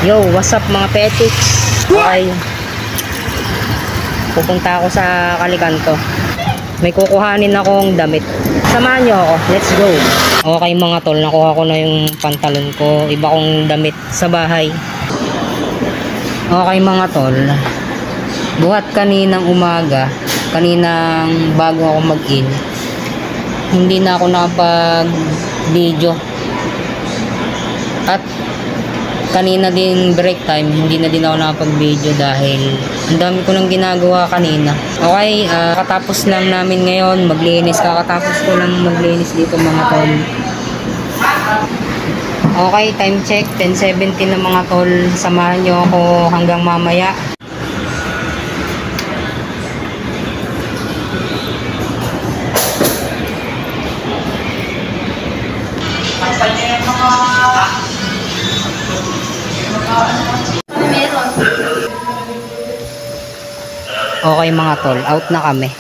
Yo, what's up mga petics? Okay. Pupunta ako sa Kalikanto. May kukuhanin akong damit. Samahan nyo ako. Let's go. Okay mga tol, nakuha ko na yung pantalon ko. Iba kong damit sa bahay. Okay mga tol. Buhat kaninang umaga, kaninang bago ako mag-in, hindi na ako nakapag-video. At kanina din break time, hindi na din ako nakapag-video dahil ang dami ko nang ginagawa kanina. Okay, katapos lang namin ngayon maglinis. Kakatapos ko lang maglinis dito mga tol. Okay, time check 10:17 na mga tol. Samahan nyo ako hanggang mamaya. Okay mga tol, out na kami.